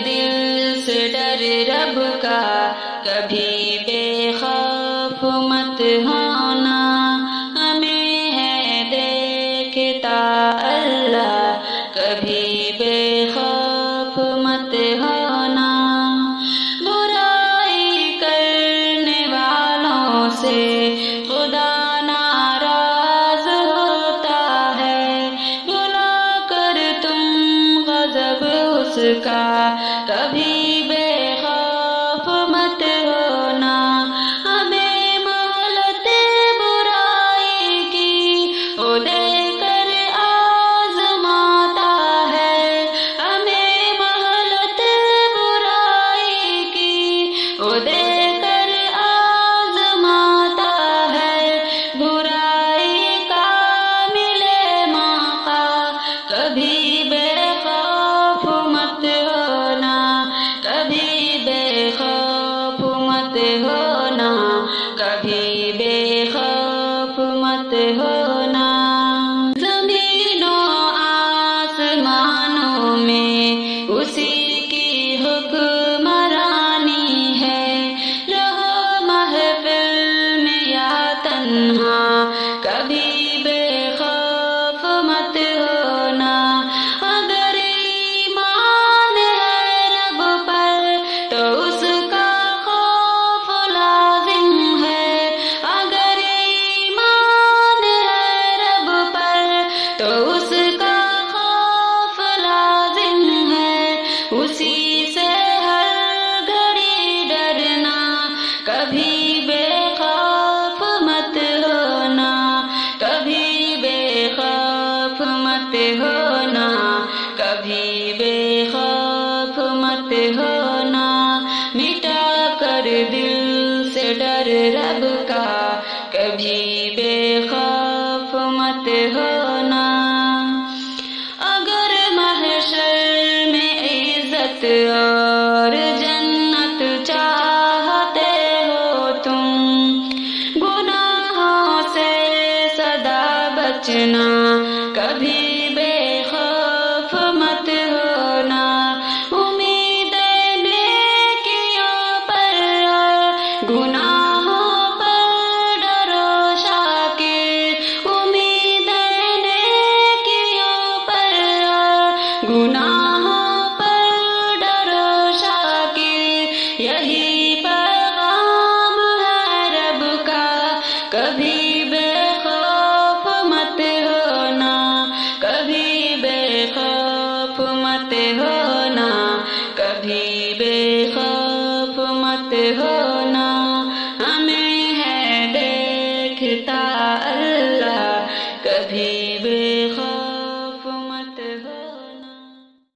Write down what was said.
دل سے ڈر رب کا، کبھی بے خوف مت ہونا، ہمیں ہے دیکھتا اللہ، کبھی بے خوف مت ہونا۔ برائی کرنے والوں سے خدا ناراض ہوتا ہے، بلا کر تم غضب اس کا، کبھی بے خوف مت ہونا۔ ہمیں مہلت برائی کی وہ دے کر آزماتا ہے، ہمیں مہلت برائی کی وہ دے کر آزماتا ہے۔ برائی کا ملے موقع، کبھی بے خوف مت ہونا، کبھی بے خوف مت ہونا، کبھی بے خوف مت ہونا۔ زمین و آسمانوں میں اسی کی حکمرانی ہے، رہو محفل میں یا تنہا، کبھی بے خوف مت ہونا۔ اگر ایمان ہے رب پر تو اس کا خوف لازم ہے، اگر ایمان ہے رب پر تو اس کا خوف لازم ہے، اسی سے ہر گھڑی ڈرنا، کبھی بے خوف مت ہونا، کبھی بے خوف مت ہونا، کبھی بے خوف مت ہونا۔ مٹا کر دل سے ڈر رب کا، کبھی بے خوف مت ہونا۔ اگر محشر میں عزت اور جنت چاہتے ہو تم، گناہوں سے سدا بچنا، کبھی بے خوف مت ہونا۔ امید نیکیوں پر اور گناہوں پر ڈرو شاکر، امید نیکیوں پر اور گناہوں پر ڈرو شاکر، یہی پیغام ہے رب کا، کبھی بے خوف مت ہونا، کبھی بے خوف مت ہونا، کبھی بے خوف مت ہونا۔ ہمیں ہے دیکھتا اللہ، کبھی بے خوف